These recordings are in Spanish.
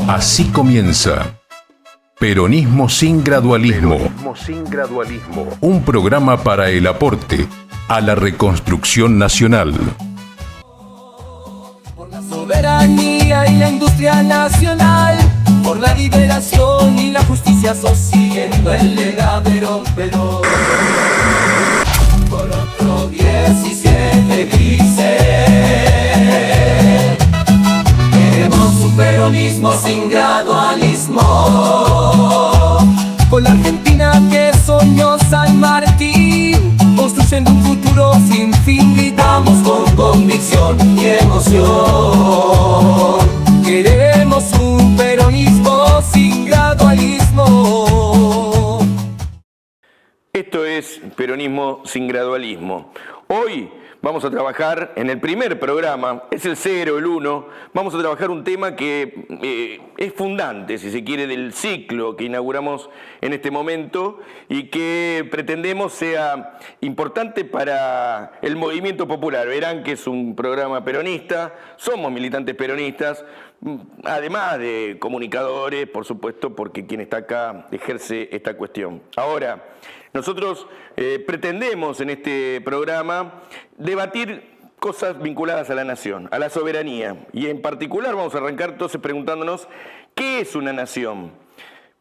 Así comienza Peronismo sin gradualismo. Peronismo sin gradualismo. Un programa para el aporte a la reconstrucción nacional. Por la soberanía y la industria nacional, por la liberación y la justicia social, siguiendo el legado Perón. Por otro 17 dice: queremos un peronismo sin gradualismo. Con la Argentina que soñó San Martín, construyendo un futuro sin fin, gritamos con convicción y emoción. Queremos un peronismo sin gradualismo. Esto es Peronismo sin gradualismo. Hoy vamos a trabajar en el primer programa, es el 0, el 1, vamos a trabajar un tema que es fundante, si se quiere, del ciclo que inauguramos en este momento y que pretendemos sea importante para el movimiento popular. Verán que es un programa peronista, somos militantes peronistas, además de comunicadores, por supuesto, porque quien está acá ejerce esta cuestión. Ahora, nosotros pretendemos en este programa debatir cosas vinculadas a la nación, a la soberanía. Y en particular vamos a arrancar entonces preguntándonos ¿qué es una nación?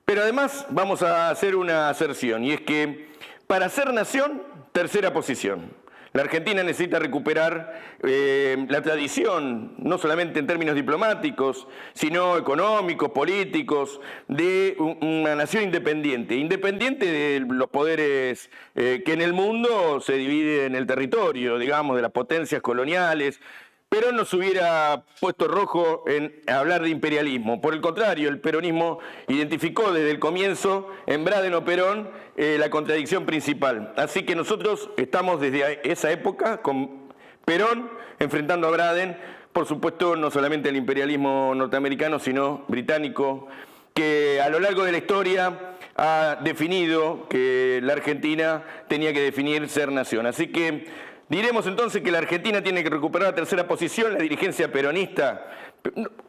Pero además vamos a hacer una aserción, y es que para ser nación, tercera posición. La Argentina necesita recuperar la tradición, no solamente en términos diplomáticos, sino económicos, políticos, de una nación independiente de los poderes que en el mundo se dividen en el territorio, digamos, de las potencias coloniales. Perón nos hubiera puesto rojo en hablar de imperialismo. Por el contrario, el peronismo identificó desde el comienzo, en Braden o Perón, la contradicción principal. Así que nosotros estamos desde esa época con Perón enfrentando a Braden, por supuesto no solamente el imperialismo norteamericano, sino británico, que a lo largo de la historia ha definido que la Argentina tenía que definir ser nación. Así que diremos entonces que la Argentina tiene que recuperar la tercera posición. La dirigencia peronista,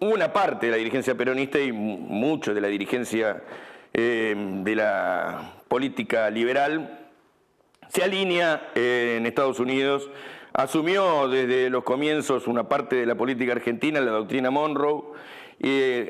una parte de la dirigencia peronista y mucho de la dirigencia de la política liberal, se alinea en Estados Unidos, asumió desde los comienzos una parte de la política argentina, la doctrina Monroe,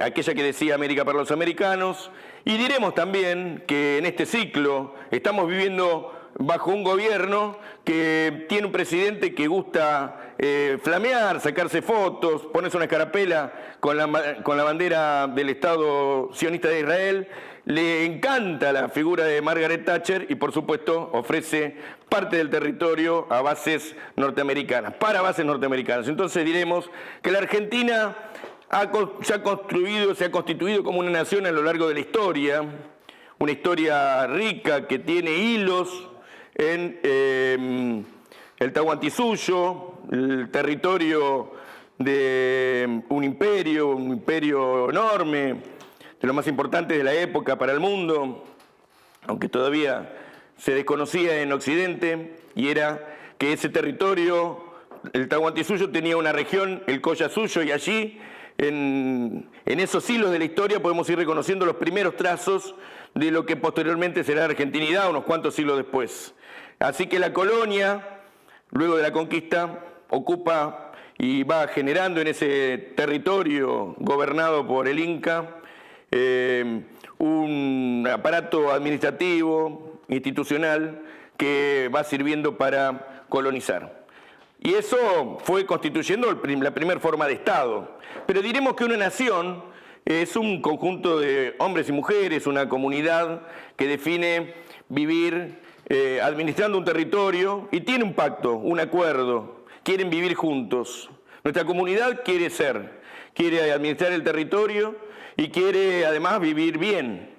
aquella que decía América para los americanos, y diremos también que en este ciclo estamos viviendo bajo un gobierno que tiene un presidente que gusta flamear, sacarse fotos, ponerse una escarapela con la bandera del Estado sionista de Israel. Le encanta la figura de Margaret Thatcher y, por supuesto, ofrece parte del territorio a bases norteamericanas, para bases norteamericanas. Entonces diremos que la Argentina se ha constituido como una nación a lo largo de la historia, una historia rica que tiene hilos en el Tahuantinsuyo, el territorio de un imperio enorme, de los más importantes de la época para el mundo, aunque todavía se desconocía en Occidente, y era que ese territorio, el Tahuantinsuyo, tenía una región, el Collasuyo, y allí, en esos hilos de la historia, podemos ir reconociendo los primeros trazos de lo que posteriormente será la argentinidad unos cuantos siglos después. Así que la colonia, luego de la conquista, ocupa y va generando en ese territorio gobernado por el Inca un aparato administrativo, institucional, que va sirviendo para colonizar. Y eso fue constituyendo la primera forma de Estado. Pero diremos que una nación es un conjunto de hombres y mujeres, una comunidad que define vivir administrando un territorio y tiene un pacto, un acuerdo, quieren vivir juntos. Nuestra comunidad quiere administrar el territorio y quiere además vivir bien.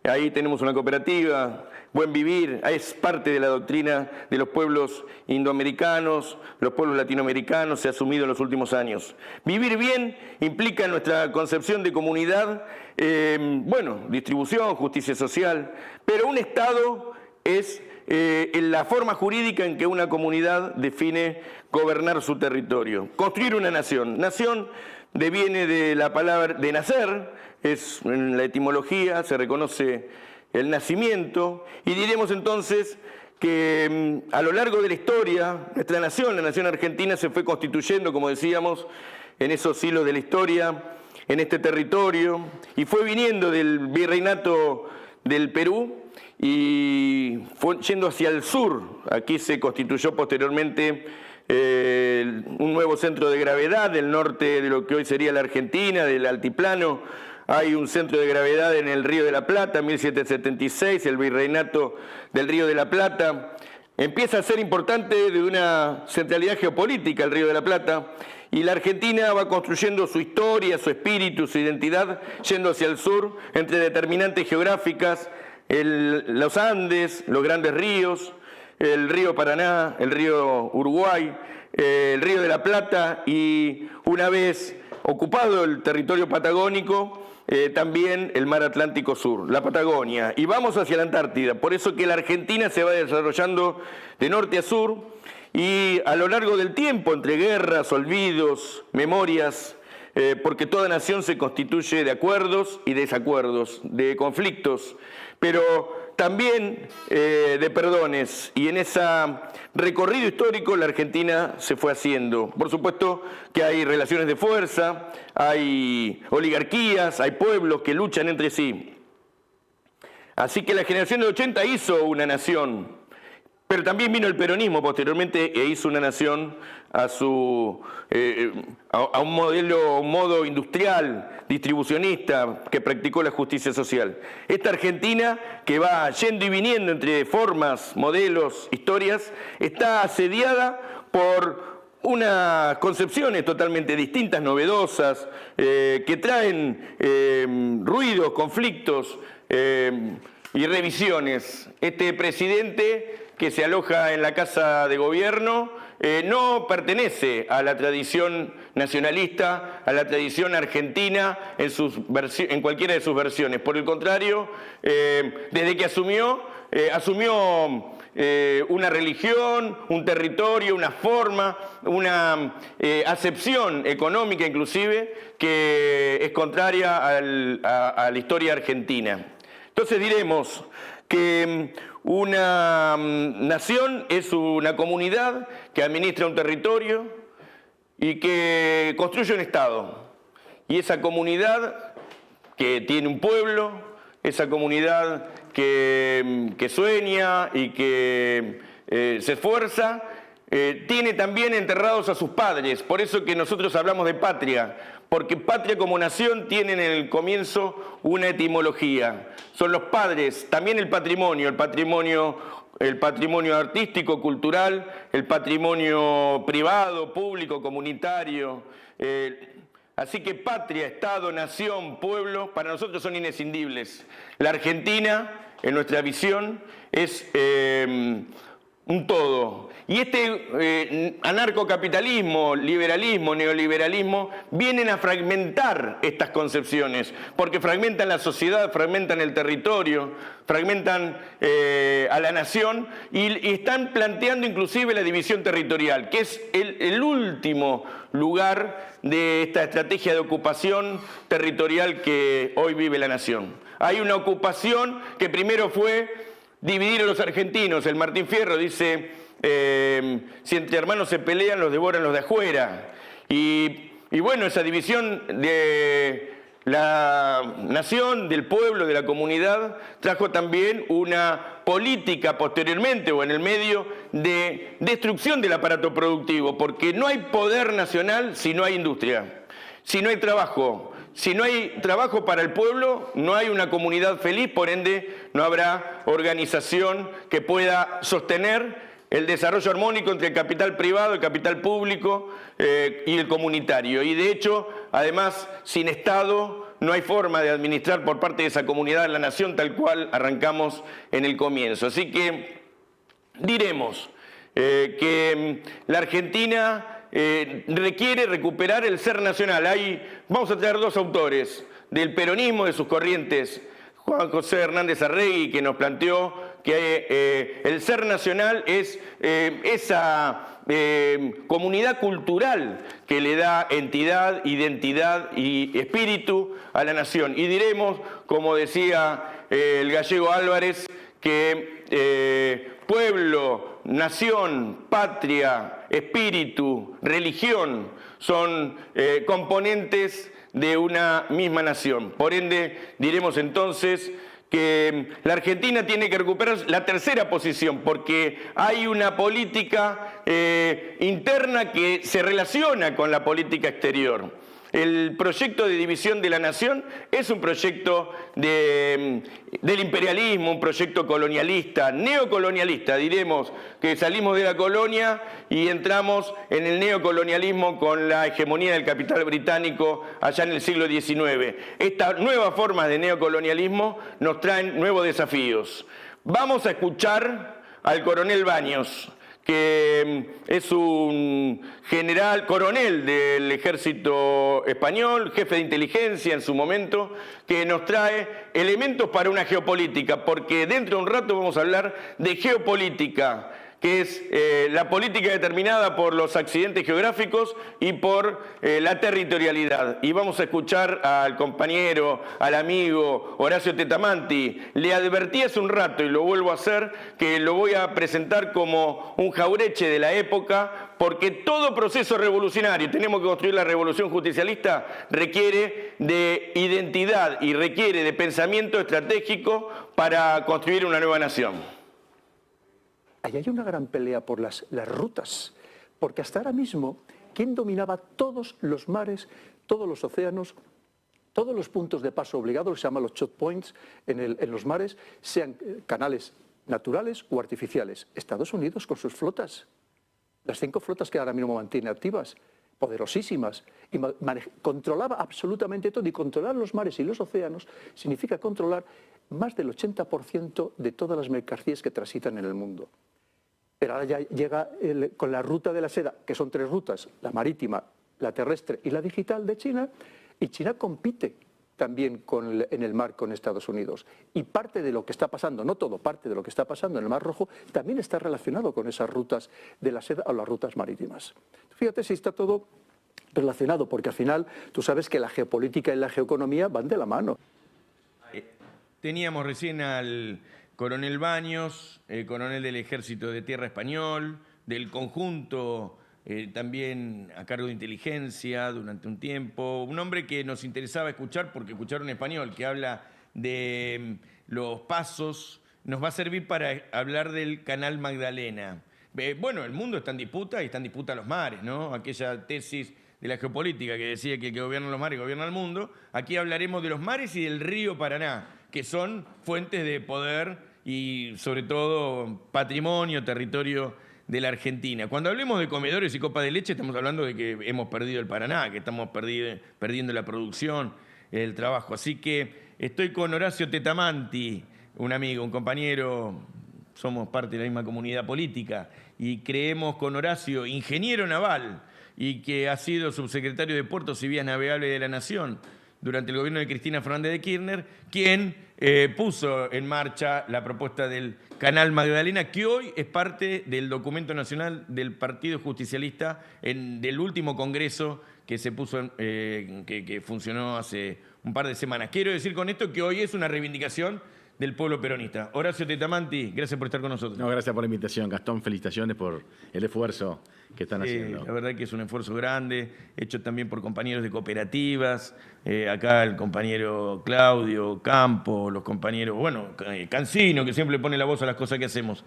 Ahí tenemos una cooperativa, Buen Vivir, es parte de la doctrina de los pueblos indoamericanos, los pueblos latinoamericanos, se ha asumido en los últimos años. Vivir bien implica en nuestra concepción de comunidad, distribución, justicia social, pero un Estado es en la forma jurídica en que una comunidad define gobernar su territorio. Construir una nación. Nación deviene de la palabra de nacer, en la etimología se reconoce el nacimiento, y diremos entonces que a lo largo de la historia, nuestra nación, la nación argentina, se fue constituyendo, como decíamos, en esos hilos de la historia, en este territorio, y fue viniendo del virreinato del Perú y fue yendo hacia el sur. Aquí se constituyó posteriormente un nuevo centro de gravedad del norte de lo que hoy sería la Argentina, del altiplano. Hay un centro de gravedad en el Río de la Plata, en 1776, el virreinato del Río de la Plata. Empieza a ser importante de una centralidad geopolítica el Río de la Plata, y la Argentina va construyendo su historia, su espíritu, su identidad, yendo hacia el sur, entre determinantes geográficas, los Andes, los grandes ríos, el río Paraná, el río Uruguay, el Río de la Plata, y una vez ocupado el territorio patagónico, también el mar Atlántico Sur, la Patagonia, y vamos hacia la Antártida. Por eso que la Argentina se va desarrollando de norte a sur, y a lo largo del tiempo, entre guerras, olvidos, memorias, porque toda nación se constituye de acuerdos y desacuerdos, de conflictos, pero también de perdones, y en ese recorrido histórico la Argentina se fue haciendo. Por supuesto que hay relaciones de fuerza, hay oligarquías, hay pueblos que luchan entre sí. Así que la generación de 80 hizo una nación, pero también vino el peronismo posteriormente e hizo una nación a un modo industrial, distribucionista, que practicó la justicia social. Esta Argentina, que va yendo y viniendo entre formas, modelos, historias, está asediada por unas concepciones totalmente distintas, novedosas, que traen ruidos, conflictos y revisiones. Este presidente que se aloja en la Casa de Gobierno no pertenece a la tradición nacionalista, a la tradición argentina en cualquiera de sus versiones. Por el contrario, desde que asumió una religión, un territorio, una forma, una acepción económica inclusive, que es contraria a la historia argentina. Entonces diremos que una nación es una comunidad que administra un territorio y que construye un Estado. Y esa comunidad que tiene un pueblo, esa comunidad que sueña y que se esfuerza, tiene también enterrados a sus padres. Por eso que nosotros hablamos de patria, porque patria como nación tiene en el comienzo una etimología. Son los padres, también el patrimonio artístico, cultural, el patrimonio privado, público, comunitario. Así que patria, Estado, nación, pueblo, para nosotros son inescindibles. La Argentina, en nuestra visión, es un todo. Y este anarcocapitalismo, liberalismo, neoliberalismo, vienen a fragmentar estas concepciones, porque fragmentan la sociedad, fragmentan el territorio, fragmentan a la nación y están planteando inclusive la división territorial, que es el último lugar de esta estrategia de ocupación territorial que hoy vive la nación. Hay una ocupación que primero fue dividir a los argentinos. El Martín Fierro dice, si entre hermanos se pelean, los devoran los de afuera. Y bueno, esa división de la nación, del pueblo, de la comunidad, trajo también una política posteriormente o en el medio de destrucción del aparato productivo, porque no hay poder nacional si no hay industria, si no hay trabajo. Si no hay trabajo para el pueblo, no hay una comunidad feliz, por ende no habrá organización que pueda sostener el desarrollo armónico entre el capital privado, el capital público y el comunitario. Y de hecho, además, sin Estado no hay forma de administrar por parte de esa comunidad la nación tal cual arrancamos en el comienzo. Así que diremos que la Argentina requiere recuperar el ser nacional. Vamos a traer dos autores del peronismo, de sus corrientes. Juan José Hernández Arregui, que nos planteó que el ser nacional es esa comunidad cultural que le da entidad, identidad y espíritu a la nación. Y diremos, como decía el gallego Álvarez, que pueblo, nación, patria, espíritu, religión son componentes de una misma nación. Por ende, diremos entonces que la Argentina tiene que recuperar la tercera posición porque hay una política interna que se relaciona con la política exterior. El proyecto de división de la nación es un proyecto del imperialismo, un proyecto colonialista, neocolonialista. Diremos que salimos de la colonia y entramos en el neocolonialismo con la hegemonía del capital británico allá en el siglo XIX. Estas nuevas formas de neocolonialismo nos traen nuevos desafíos. Vamos a escuchar al coronel Baños, que es un coronel del ejército español, jefe de inteligencia en su momento, que nos trae elementos para una geopolítica, porque dentro de un rato vamos a hablar de geopolítica, que es la política determinada por los accidentes geográficos y por la territorialidad. Y vamos a escuchar al compañero, al amigo Horacio Tetamanti. Le advertí hace un rato, y lo vuelvo a hacer, que lo voy a presentar como un jaureche de la época, porque todo proceso revolucionario, tenemos que construir la revolución justicialista, requiere de identidad y requiere de pensamiento estratégico para construir una nueva nación. Ahí hay una gran pelea por las rutas, porque hasta ahora mismo, ¿quién dominaba todos los mares, todos los océanos, todos los puntos de paso obligados, se llaman los choke points en los mares, sean canales naturales o artificiales? Estados Unidos con sus flotas, las 5 flotas que ahora mismo mantiene activas, poderosísimas, y controlaba absolutamente todo, y controlar los mares y los océanos significa controlar más del 80% de todas las mercancías que transitan en el mundo. Pero ahora ya llega con la ruta de la seda, que son 3 rutas, la marítima, la terrestre y la digital de China, y China compite también en el mar con Estados Unidos. Y parte de lo que está pasando, no todo, parte de lo que está pasando en el Mar Rojo también está relacionado con esas rutas de la seda o las rutas marítimas. Fíjate si está todo relacionado, porque al final tú sabes que la geopolítica y la geoeconomía van de la mano. Teníamos recién al coronel Baños, coronel del Ejército de Tierra Español, del conjunto también a cargo de inteligencia durante un tiempo, un hombre que nos interesaba escuchar porque escuchar un español que habla de los pasos nos va a servir para hablar del Canal Magdalena. Bueno, el mundo está en disputa y están en disputa los mares, ¿no? Aquella tesis de la geopolítica que decía que el que gobierna los mares gobierna el mundo. Aquí hablaremos de los mares y del río Paraná, que son fuentes de poder y sobre todo patrimonio, territorio de la Argentina. Cuando hablemos de comedores y copa de leche estamos hablando de que hemos perdido el Paraná, que estamos perdiendo la producción, el trabajo. Así que estoy con Horacio Tetamanti, un amigo, un compañero, somos parte de la misma comunidad política y creemos con Horacio, ingeniero naval y que ha sido subsecretario de Puertos y Vías Navegables de la Nación durante el gobierno de Cristina Fernández de Kirchner, quien puso en marcha la propuesta del Canal Magdalena, que hoy es parte del documento nacional del Partido Justicialista del último congreso que se puso, que funcionó hace un par de semanas. Quiero decir con esto que hoy es una reivindicación del pueblo peronista. Horacio Tetamanti, gracias por estar con nosotros. No, gracias por la invitación, Gastón. Felicitaciones por el esfuerzo que están haciendo. La verdad que es un esfuerzo grande, hecho también por compañeros de cooperativas, acá el compañero Claudio Campo, los compañeros, bueno, Cancino, que siempre le pone la voz a las cosas que hacemos.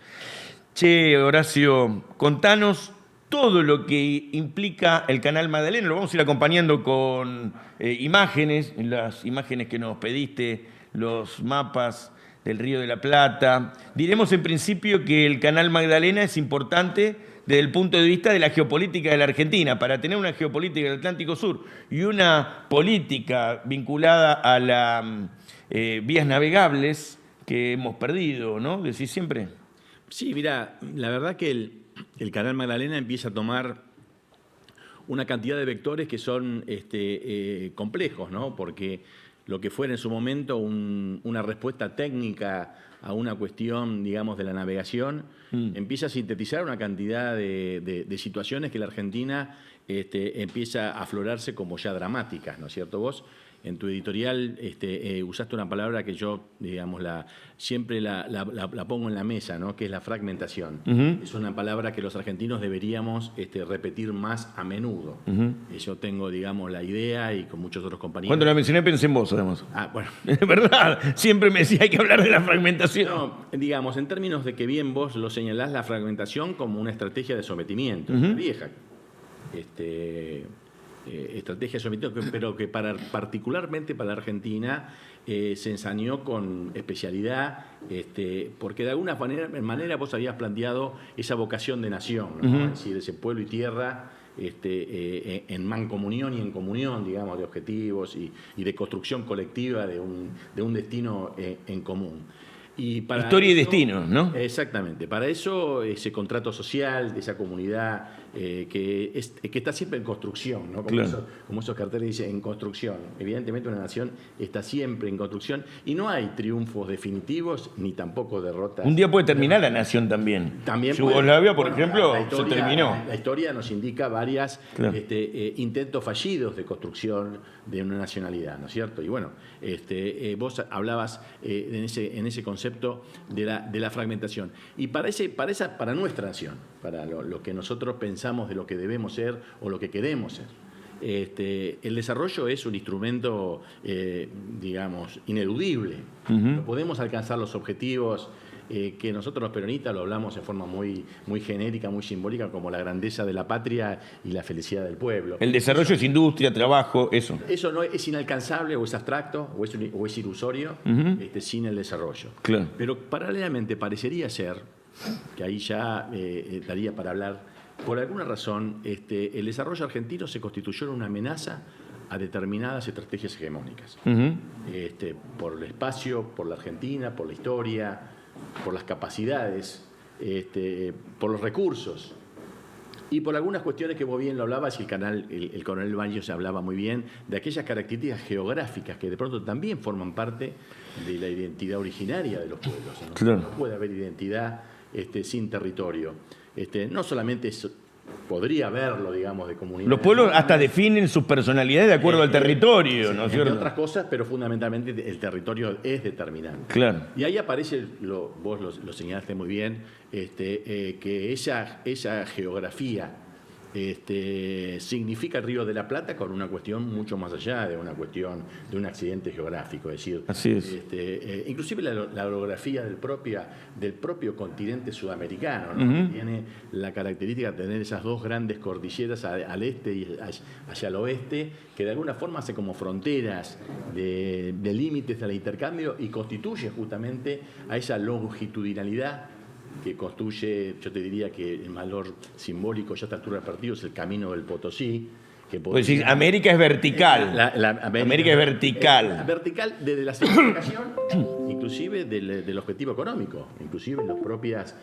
Che, Horacio, contanos todo lo que implica el Canal Magdalena. Lo vamos a ir acompañando con imágenes, las imágenes que nos pediste, los mapas del Río de la Plata. Diremos en principio que el Canal Magdalena es importante desde el punto de vista de la geopolítica de la Argentina. Para tener una geopolítica del Atlántico Sur y una política vinculada a las vías navegables que hemos perdido, ¿no? ¿Decís siempre? Sí, mira, la verdad que el Canal Magdalena empieza a tomar una cantidad de vectores que son complejos, ¿no? Porque lo que fuera en su momento una respuesta técnica a una cuestión, digamos, de la navegación, empieza a sintetizar una cantidad de situaciones que la Argentina empieza a aflorarse como ya dramáticas, ¿no es cierto? Vos, en tu editorial, usaste una palabra que yo, digamos, siempre la pongo en la mesa, ¿no? Que es la fragmentación. Es una palabra que los argentinos deberíamos repetir más a menudo. Yo tengo, digamos, la idea, y con muchos otros compañeros. Cuando la mencioné pensé en vos, además. Ah, bueno. Es verdad, siempre me decía hay que hablar de la fragmentación. No, digamos, en términos de que bien vos lo señalás, la fragmentación como una estrategia de sometimiento, una vieja estrategia de sometimiento, pero que particularmente para la Argentina se ensañó con especialidad, porque de alguna manera vos habías planteado esa vocación de nación, ¿no? Es decir, ese pueblo y tierra en mancomunión y en comunión, digamos, de objetivos y de construcción colectiva de un destino en común. Y para Historia y eso, destino, ¿no? Exactamente. Para eso, ese contrato social, de esa comunidad que está siempre en construcción, ¿no? Como esos carteles dicen, en construcción. Evidentemente una nación está siempre en construcción y no hay triunfos definitivos ni tampoco derrotas. Un día puede terminar la nación también. Yugoslavia, por ejemplo, se terminó. La historia nos indica varias intentos fallidos de construcción de una nacionalidad, ¿no es cierto? Y bueno, vos hablabas en ese concepto de la fragmentación. Y para nuestra nación, para lo que nosotros pensamos de lo que debemos ser o lo que queremos ser, el desarrollo es un instrumento, digamos, ineludible. No podemos alcanzar los objetivos que nosotros los peronistas lo hablamos en forma muy, muy genérica, muy simbólica, como la grandeza de la patria y la felicidad del pueblo. El desarrollo es industria, trabajo, eso. Eso no es inalcanzable, o es abstracto, o es ilusorio, sin el desarrollo. Claro. Pero paralelamente parecería ser, que ahí ya daría para hablar, por alguna razón, el desarrollo argentino se constituyó en una amenaza a determinadas estrategias hegemónicas. Por el espacio, por la Argentina, por la historia, por las capacidades, por los recursos y por algunas cuestiones que vos bien lo hablabas, y el coronel Baños hablaba muy bien de aquellas características geográficas que de pronto también forman parte de la identidad originaria de los pueblos, ¿no? Claro. No puede haber identidad sin territorio. No solamente podría haberlo, digamos, de comunidad. Los pueblos hasta definen sus personalidades de acuerdo al territorio, ¿no es cierto? Entre otras cosas, pero fundamentalmente el territorio es determinante. Claro. Y ahí aparece, vos lo señalaste muy bien, que esa geografía significa el Río de la Plata con una cuestión mucho más allá de una cuestión de un accidente geográfico. Es decir, así es. Inclusive la orografía del propio continente sudamericano, ¿no? Tiene la característica de tener esas dos grandes cordilleras al este y hacia el oeste, que de alguna forma hace como fronteras de límites del intercambio y constituye justamente a esa longitudinalidad que construye, yo te diría que el valor simbólico ya a esta altura del partido es el camino del Potosí. Pues sí, América es vertical. América es vertical. Vertical desde la simplificación, inclusive del objetivo económico, inclusive en las propias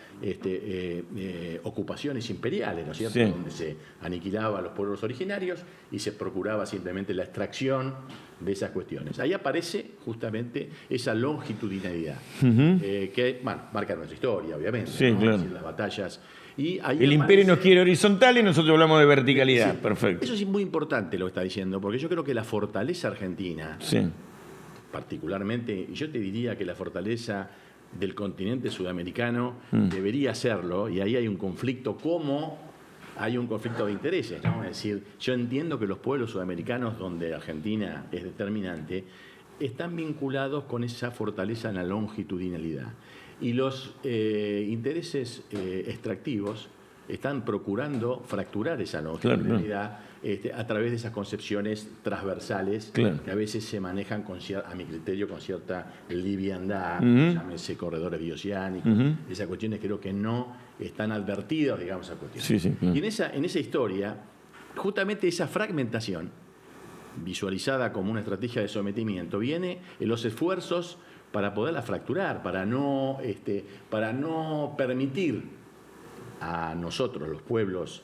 ocupaciones imperiales, ¿no es cierto? Sí. Donde se aniquilaba a los pueblos originarios y se procuraba simplemente la extracción de esas cuestiones. Ahí aparece justamente esa longitudinalidad, que marca nuestra historia, obviamente. Sí, ¿no? claro. Es decir, las batallas. Y ahí el imperio nos quiere horizontal y nosotros hablamos de verticalidad. Sí, perfecto. Eso es muy importante lo que está diciendo, porque yo creo que la fortaleza argentina, Sí. particularmente, y yo te diría que la fortaleza del continente sudamericano debería serlo, y ahí hay un conflicto hay un conflicto de intereses, ¿no? Es decir, yo entiendo que los pueblos sudamericanos, donde Argentina es determinante, están vinculados con esa fortaleza en la longitudinalidad. Y los intereses extractivos están procurando fracturar esa longitudinalidad a través de esas concepciones transversales que a veces se manejan, a mi criterio, con cierta liviandad, llámese corredores bioceánicos, esas cuestiones creo que no están advertidas, digamos, a cuestiones. Sí. Y en esa historia, justamente esa fragmentación, visualizada como una estrategia de sometimiento, viene en los esfuerzos para poderla fracturar, para no permitir a nosotros, los pueblos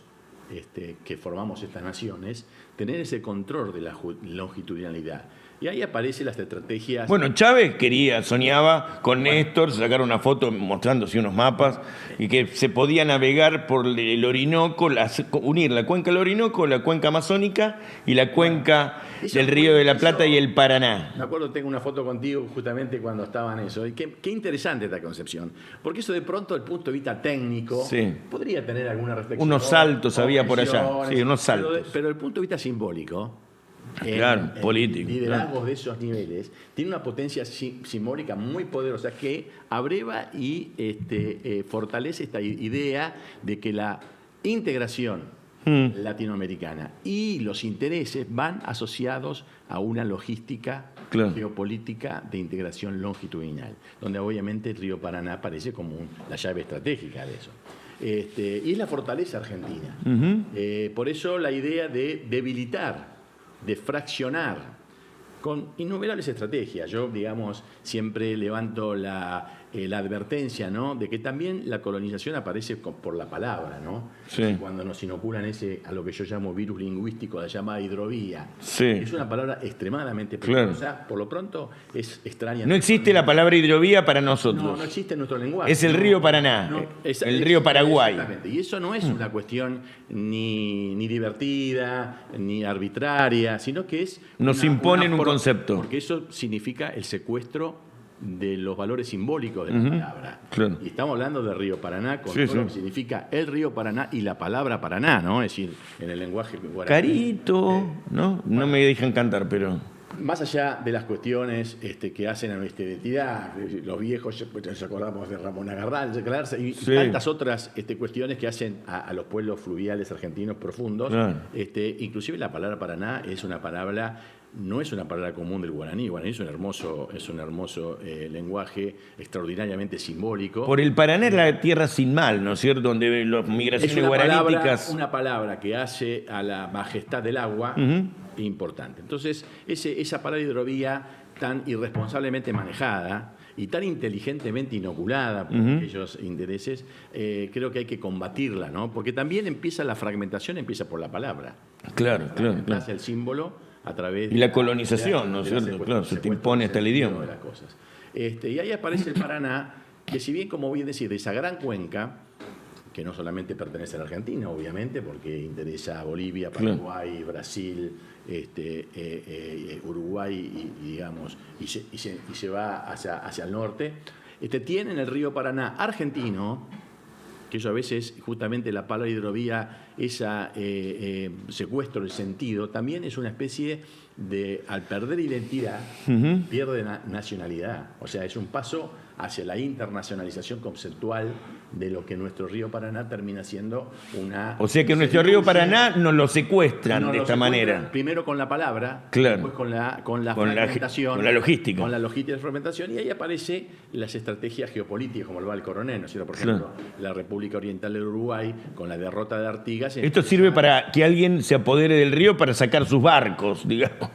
que formamos estas naciones, tener ese control de la longitudinalidad. Y ahí aparecen las estrategias. Bueno, Chávez soñaba con Néstor, sacar una foto mostrándose unos mapas y que se podía navegar por el Orinoco, unir la cuenca del Orinoco, la cuenca amazónica y la cuenca del Río de la Plata y el Paraná. Me acuerdo, tengo una foto contigo justamente cuando estaban eso. Y qué interesante esta concepción. Porque eso de pronto, desde el punto de vista técnico, podría tener alguna reflexión. Unos saltos había por allá. Sí, unos saltos. Pero desde el punto de vista simbólico, político. Liderazgos de esos niveles tiene una potencia simbólica muy poderosa que abreva y fortalece esta idea de que la integración latinoamericana y los intereses van asociados a una logística geopolítica de integración longitudinal, donde obviamente el río Paraná aparece como la llave estratégica de eso. Y es la fortaleza argentina. Por eso la idea de debilitar, de fraccionar, con innumerables estrategias. Yo, digamos, siempre levanto la advertencia, ¿no?, de que también la colonización aparece por la palabra, ¿no? Sí. Cuando nos inoculan a lo que yo llamo virus lingüístico, la llamada hidrovía. Sí. Es una palabra extremadamente peligrosa, por lo pronto es extraña. No existe la palabra hidrovía para nosotros. No existe en nuestro lenguaje. Es el río Paraná, el río Paraguay. Exactamente. Y eso no es una cuestión ni divertida, ni arbitraria, sino que es... Nos imponen un concepto. Porque eso significa el secuestro de los valores simbólicos de la palabra. Claro. Y estamos hablando del río Paraná, con todo lo que significa el río Paraná y la palabra Paraná, ¿no? Es decir, en el lenguaje guaraní. Carito, ¿no? No me dejan cantar, pero... Más allá de las cuestiones que hacen a nuestra identidad, los viejos, nos acordamos de Ramón Agarral y tantas otras cuestiones que hacen a los pueblos fluviales argentinos profundos. Claro. Inclusive la palabra Paraná es una palabra, no es una palabra común del guaraní. El guaraní es un hermoso lenguaje extraordinariamente simbólico. Por el Paraná es la tierra sin mal, ¿no es cierto? Donde las migraciones guaraníticas... Una palabra que hace a la majestad del agua importante. Entonces, esa palabra hidrovía tan irresponsablemente manejada y tan inteligentemente inoculada por aquellos intereses, creo que hay que combatirla, ¿no? Porque también la fragmentación empieza por la palabra. Claro. El símbolo a través y la colonización, ¿no es cierto? Claro, se te impone hasta el idioma. De las cosas. Y ahí aparece el Paraná, que si bien, como bien decir, de esa gran cuenca, que no solamente pertenece a la Argentina, obviamente, porque interesa a Bolivia, Paraguay, Brasil, Uruguay, y se va hacia el norte, tienen el río Paraná argentino, que eso a veces, justamente la palabra hidrovía, ese secuestro del sentido, también es una especie de, al perder identidad, pierde nacionalidad. O sea, es un paso hacia la internacionalización conceptual de lo que nuestro río Paraná termina siendo una... O sea que nuestro río Paraná nos lo secuestran de esta manera. Primero con la palabra, claro, después con la fragmentación. Con la logística. Con la logística de fragmentación, y ahí aparecen las estrategias geopolíticas, como el Val Coronel, ¿no es cierto? Por ejemplo, la República Oriental del Uruguay, con la derrota de Artigas... Esto sirve para que alguien se apodere del río para sacar sus barcos, digamos.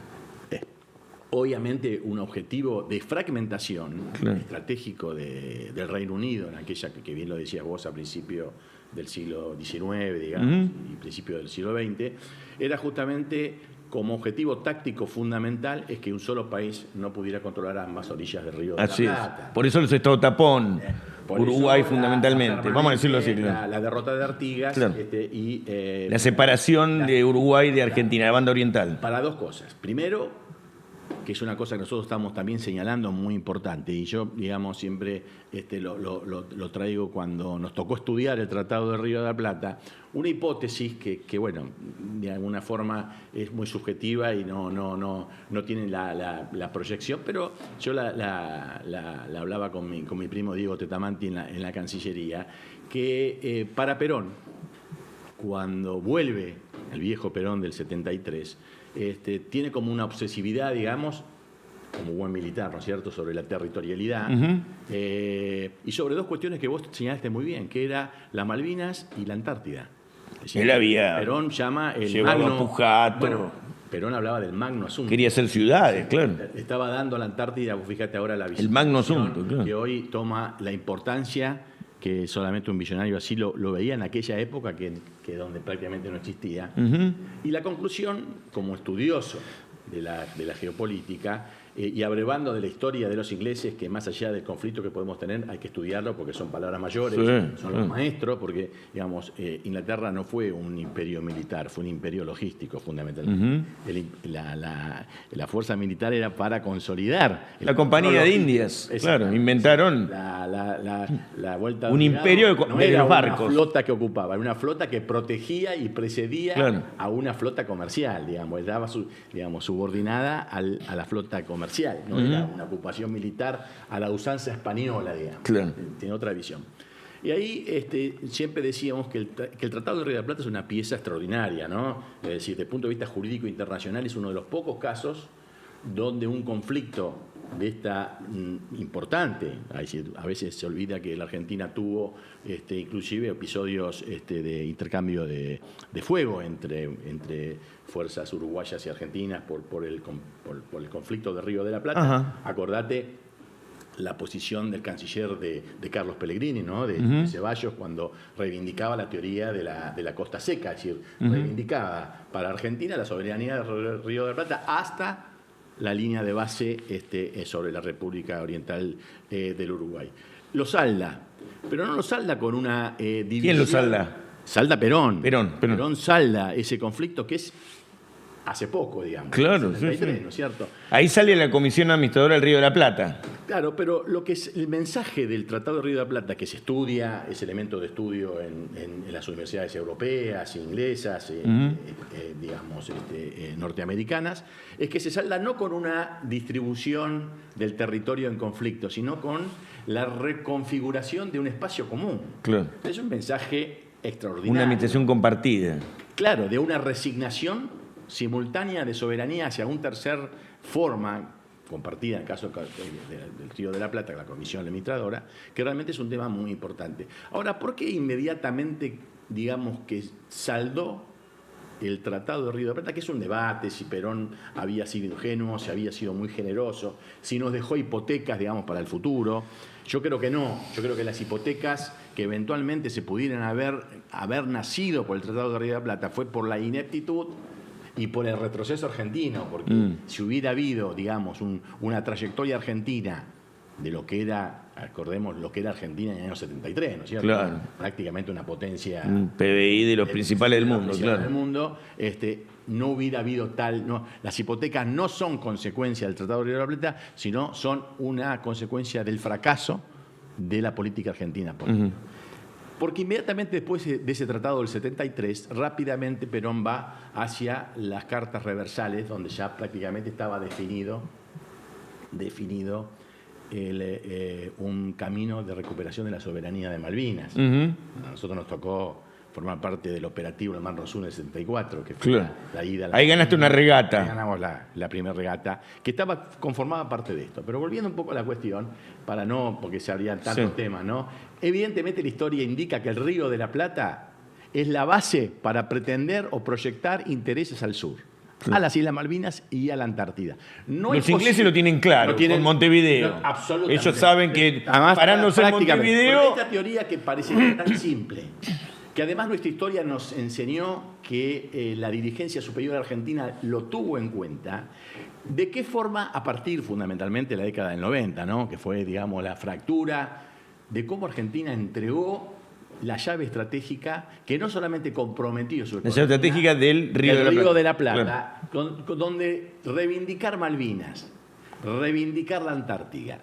Obviamente un objetivo de fragmentación estratégico del Reino Unido, en aquella que bien lo decías vos a principio del siglo XIX, digamos, y principio del siglo XX, era justamente como objetivo táctico fundamental es que un solo país no pudiera controlar ambas orillas del río de la Plata. Por eso los estados tapón, Uruguay fundamentalmente, vamos a decirlo así. La derrota de Artigas y... la separación de Uruguay de Argentina, la banda oriental. Para dos cosas. Primero, que es una cosa que nosotros estamos también señalando muy importante, y yo, digamos, siempre lo traigo cuando nos tocó estudiar el Tratado de Río de la Plata, una hipótesis que bueno, de alguna forma es muy subjetiva y no tiene la proyección, pero yo la hablaba con mi primo Diego Tetamanti en la Cancillería, que para Perón, cuando vuelve el viejo Perón del 73, tiene como una obsesividad, digamos, como buen militar, ¿no es cierto?, sobre la territorialidad, y sobre dos cuestiones que vos señalaste muy bien, que era las Malvinas y la Antártida. Es decir, él había Perón llama el llevado magno... a Pujato. Bueno, Perón hablaba del magno asunto. Quería hacer ciudades, claro. Estaba dando a la Antártida, vos fíjate ahora la visita. El magno asunto, claro. Que hoy toma la importancia que solamente un billonario así lo veía en aquella época que donde prácticamente no existía. Y la conclusión, como estudioso de la geopolítica, y abrevando de la historia de los ingleses, que más allá del conflicto que podemos tener, hay que estudiarlo porque son palabras mayores, son los maestros, porque, digamos, Inglaterra no fue un imperio militar, fue un imperio logístico, fundamentalmente. La fuerza militar era para consolidar. La Compañía de Indias, claro, inventaron la vuelta un imperio no de era los barcos. una flota que ocupaba, era una flota que protegía y precedía a una flota comercial, digamos, estaba subordinada a la flota comercial. No era una ocupación militar a la usanza española, digamos. Tiene otra visión. Y ahí siempre decíamos que el Tratado de Río de la Plata es una pieza extraordinaria, ¿no? Es decir, desde el punto de vista jurídico internacional es uno de los pocos casos donde un conflicto de esta importante, a veces se olvida que la Argentina tuvo inclusive episodios de intercambio de fuego entre fuerzas uruguayas y argentinas por el conflicto de Río de la Plata. Acordate la posición del canciller de Carlos Pellegrini, ¿no? de Ceballos, cuando reivindicaba la teoría de la costa seca, es decir, reivindicaba para Argentina la soberanía del Río de la Plata hasta la línea de base sobre la República Oriental del Uruguay. Lo salda, pero no lo salda con una división. ¿Quién lo salda? Salda Perón. Perón salda ese conflicto que es hace poco, digamos. Claro, 73, sí. ¿no es cierto? Ahí sale la Comisión Administradora del Río de la Plata. Claro, pero lo que es el mensaje del Tratado de Río de la Plata, que se estudia, es elemento de estudio en las universidades europeas, inglesas, digamos, norteamericanas, es que se salda no con una distribución del territorio en conflicto, sino con la reconfiguración de un espacio común. Claro. Es un mensaje extraordinario. Una administración compartida. Claro, de una resignación simultánea de soberanía hacia una tercera forma compartida en el caso del Río de la Plata, la Comisión Administradora, que realmente es un tema muy importante. Ahora, ¿por qué inmediatamente, digamos, que saldó el Tratado de Río de la Plata, que es un debate, si Perón había sido ingenuo, si había sido muy generoso, si nos dejó hipotecas, digamos, para el futuro? Yo creo que no. Yo creo que las hipotecas que eventualmente se pudieran haber nacido por el Tratado de Río de la Plata fue por la ineptitud y por el retroceso argentino, porque si hubiera habido, digamos, una trayectoria argentina de lo que era, acordemos, lo que era Argentina en el año 73, ¿no es cierto? Claro. Prácticamente una potencia... Un PBI de los principales del mundo, claro. Del mundo, no hubiera habido tal... No, las hipotecas no son consecuencia del Tratado de Río de la Plata, sino son una consecuencia del fracaso de la política argentina. Porque inmediatamente después de ese tratado del 73, rápidamente Perón va hacia las cartas reversales, donde ya prácticamente estaba definido un camino de recuperación de la soberanía de Malvinas. A nosotros nos tocó formar parte del operativo del Mar Rosul en el 74, que fue la ida. Ahí ganaste una regata. Ahí ganamos la primera regata, que estaba conformada parte de esto. Pero volviendo un poco a la cuestión, porque se habrían tantos temas, ¿no? Evidentemente la historia indica que el Río de la Plata es la base para pretender o proyectar intereses al sur. A las Islas Malvinas y a la Antártida. Los ingleses lo tienen claro, con Montevideo. Absolutamente. Ellos saben que parándose en Montevideo... Esta teoría que parece tan simple, que además nuestra historia nos enseñó que la dirigencia superior argentina lo tuvo en cuenta. ¿De qué forma? A partir fundamentalmente de la década del 90, ¿no? Que fue, digamos, la fractura de cómo Argentina entregó la llave estratégica que no solamente comprometió su economía, la llave estratégica del Río de la Plata, donde reivindicar Malvinas, reivindicar la Antártida,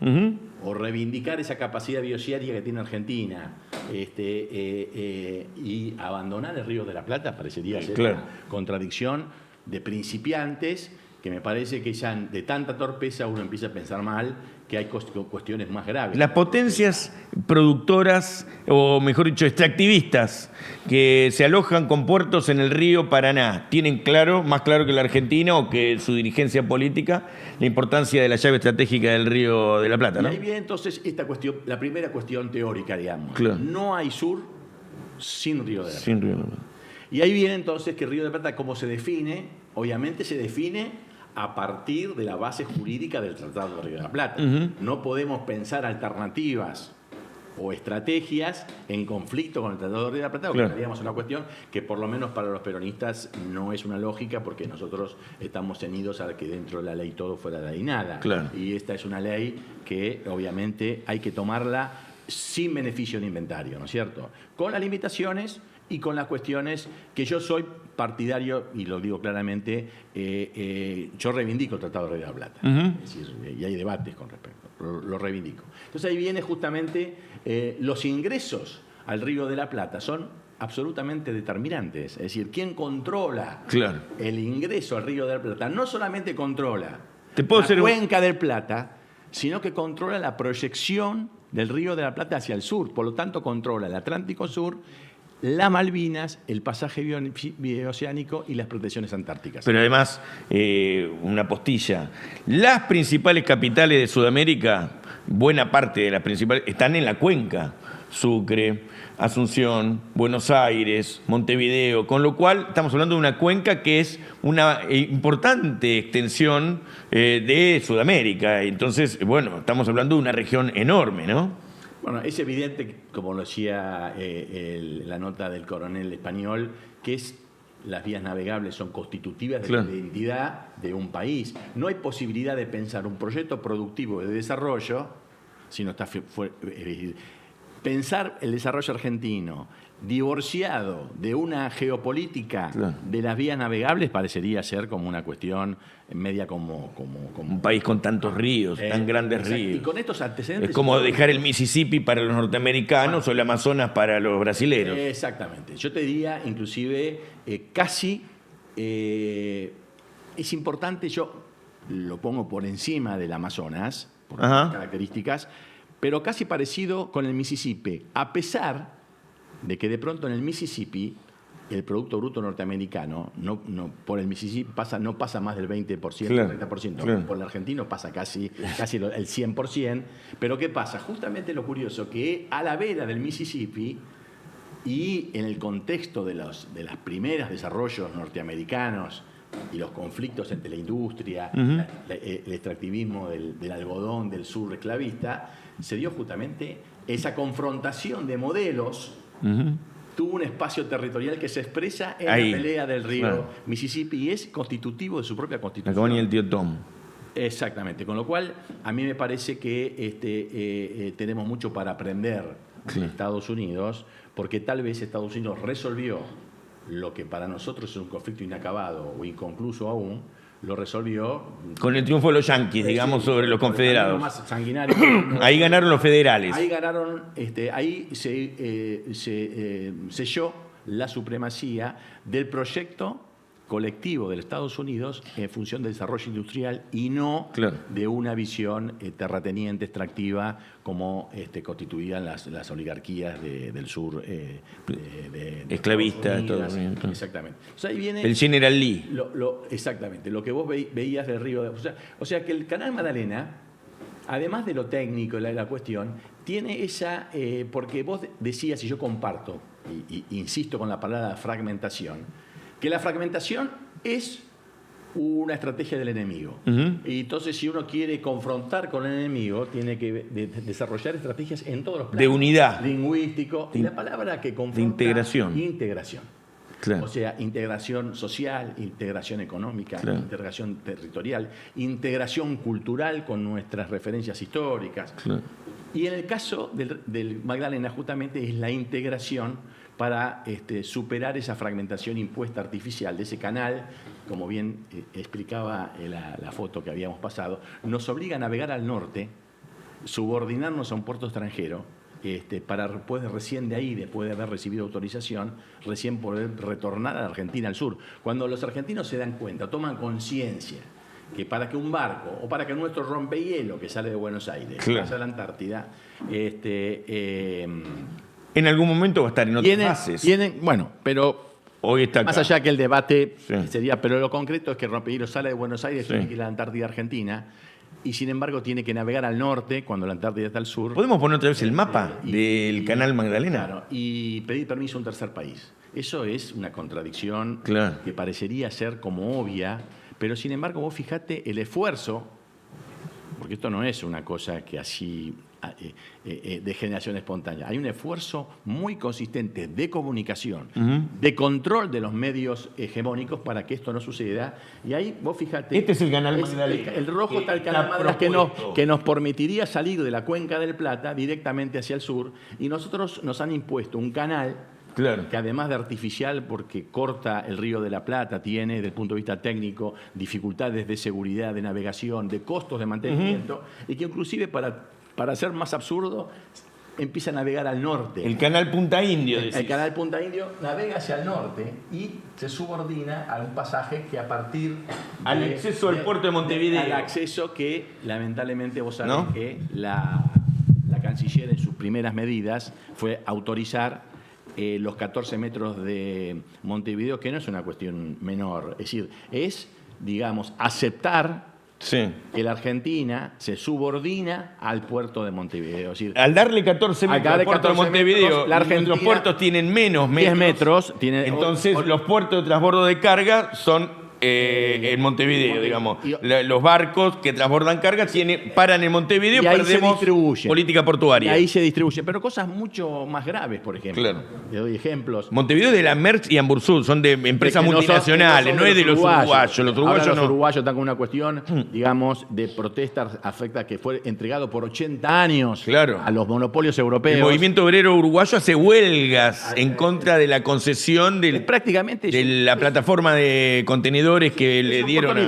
o reivindicar esa capacidad biosférica que tiene Argentina, y abandonar el Río de la Plata parecería ser una contradicción de principiantes, que me parece que ya de tanta torpeza uno empieza a pensar mal que hay cuestiones más graves. Las potencias productoras, o mejor dicho, extractivistas, que se alojan con puertos en el río Paraná, ¿tienen más claro que la Argentina o que su dirigencia política, la importancia de la llave estratégica del Río de la Plata, ¿no? Y ahí viene entonces esta cuestión, la primera cuestión teórica, digamos. Claro. No hay sur sin Río de la Plata. Sin Río de la Plata. Y ahí viene entonces que Río de la Plata, ¿cómo se define? Obviamente se define a partir de la base jurídica del Tratado de Río de la Plata. No podemos pensar alternativas o estrategias en conflicto con el Tratado de Río de la Plata, porque haríamos una cuestión que por lo menos para los peronistas no es una lógica, porque nosotros estamos ceñidos a que dentro de la ley todo fuera de ahí nada. Y esta es una ley que obviamente hay que tomarla sin beneficio de inventario, ¿no es cierto? Con las limitaciones y con las cuestiones que yo soy partidario, y lo digo claramente, yo reivindico el Tratado de Río de la Plata. Es decir, y hay debates con respecto, lo reivindico. Entonces ahí viene justamente los ingresos al Río de la Plata son absolutamente determinantes. Es decir, ¿quién controla el ingreso al Río de la Plata? No solamente controla la cuenca del Plata, sino que controla la proyección del Río de la Plata hacia el sur. Por lo tanto, controla el Atlántico Sur, las Malvinas, el pasaje bioceánico y las protecciones antárticas. Pero además, una postilla. Las principales capitales de Sudamérica, buena parte de las principales, están en la cuenca. Sucre, Asunción, Buenos Aires, Montevideo, con lo cual estamos hablando de una cuenca que es una importante extensión de Sudamérica. Entonces, bueno, estamos hablando de una región enorme, ¿no? Bueno, es evidente, como lo decía la nota del coronel español, que las vías navegables son constitutivas de la identidad de un país. No hay posibilidad de pensar un proyecto productivo de desarrollo si no está pensar el desarrollo argentino divorciado de una geopolítica de las vías navegables parecería ser como una cuestión media como un país con tantos ríos, tan grandes ríos. Y con estos antecedentes... Es como dejar el Mississippi para los norteamericanos o el Amazonas para los brasileros. Exactamente. Yo te diría, inclusive, casi es importante, yo lo pongo por encima del Amazonas, por las características, pero casi parecido con el Mississippi, a pesar de que de pronto en el Mississippi el Producto Bruto norteamericano por el Mississippi no pasa más del 20%, 30%. Por el argentino pasa casi el 100%. Pero ¿qué pasa? Justamente lo curioso, que a la vera del Mississippi y en el contexto de los primeros desarrollos norteamericanos y los conflictos entre la industria, el extractivismo del algodón del sur esclavista, se dio justamente esa confrontación de modelos. Tuvo un espacio territorial que se expresa en la pelea del río Mississippi y es constitutivo de su propia constitución. Acabó ni el tío Tom. Exactamente, con lo cual a mí me parece que tenemos mucho para aprender de Estados Unidos, porque tal vez Estados Unidos resolvió lo que para nosotros es un conflicto inacabado o inconcluso aún, lo resolvió con el triunfo de los yanquis, digamos, sobre los confederados. Más sanguinario. Ahí ganaron los federales. Ahí ganaron, ahí se selló la supremacía del proyecto colectivo de los Estados Unidos en función del desarrollo industrial y no de una visión terrateniente, extractiva, como constituían las oligarquías del sur esclavista. Exactamente. O sea, ahí viene el General Lee. Exactamente, lo que vos veías del río. O sea que el Canal Magdalena, además de lo técnico, la cuestión, tiene esa... porque vos decías, y yo comparto, y insisto con la palabra fragmentación, que la fragmentación es una estrategia del enemigo. Y entonces, si uno quiere confrontar con el enemigo, tiene que desarrollar estrategias en todos los planos. De unidad. Lingüístico. Y la palabra que confronta... De integración. Integración. O sea, integración social, integración económica, integración territorial, integración cultural con nuestras referencias históricas. Y en el caso del Magdalena, justamente es la integración para superar esa fragmentación impuesta artificial de ese canal, como bien explicaba la foto que habíamos pasado, nos obliga a navegar al norte, subordinarnos a un puerto extranjero, para después recién de ahí, después de haber recibido autorización, recién poder retornar a la Argentina al sur. Cuando los argentinos se dan cuenta, toman conciencia que para que un barco o para que nuestro rompehielo que sale de Buenos Aires, que vaya a la Antártida, en algún momento va a estar en otras bases. Bueno, pero hoy está más allá que el debate sería, pero lo concreto es que el rompehielo sale de Buenos Aires, tiene que ir a la Antártida Argentina, y sin embargo tiene que navegar al norte cuando la Antártida está al sur. ¿Podemos poner otra vez el mapa del Canal Magdalena? Claro, y pedir permiso a un tercer país. Eso es una contradicción que parecería ser como obvia, pero sin embargo vos fijate el esfuerzo porque esto no es una cosa que así de generación espontánea. Hay un esfuerzo muy consistente de comunicación, de control de los medios hegemónicos para que esto no suceda. Y ahí, vos fíjate... Este es el canal Magdalena. El rojo está el canal Magdalena que nos permitiría salir de la cuenca del Plata directamente hacia el sur. Y nosotros nos han impuesto un canal que además de artificial, porque corta el río de la Plata, tiene, desde el punto de vista técnico, dificultades de seguridad, de navegación, de costos de mantenimiento, y que inclusive para ser más absurdo, empieza a navegar al norte. El canal Punta Indio, decís. El canal Punta Indio navega hacia el norte y se subordina a un pasaje que a partir al acceso al puerto de Montevideo. Al acceso que, lamentablemente, vos sabés que la canciller en sus primeras medidas fue autorizar los 14 metros de Montevideo, que no es una cuestión menor. Es decir, es, digamos, aceptar que la Argentina se subordina al puerto de Montevideo. Es decir, al darle 14 metros al puerto de Montevideo, los puertos tienen menos metros. 10 metros. Entonces, los puertos de transbordo de carga son en Montevideo, digamos. Los barcos que transbordan carga paran en Montevideo y perdemos política portuaria. Y ahí se distribuye. Pero cosas mucho más graves, por ejemplo. Claro. Le doy ejemplos. Montevideo es de la Merck y Ambursud, son de empresas multinacionales, no es de los uruguayos. Los uruguayos están con una cuestión, digamos, de protesta afecta que fue entregado por 80 años a los monopolios europeos. El movimiento obrero uruguayo hace huelgas en contra de la concesión de la plataforma de contenedores que le dieron a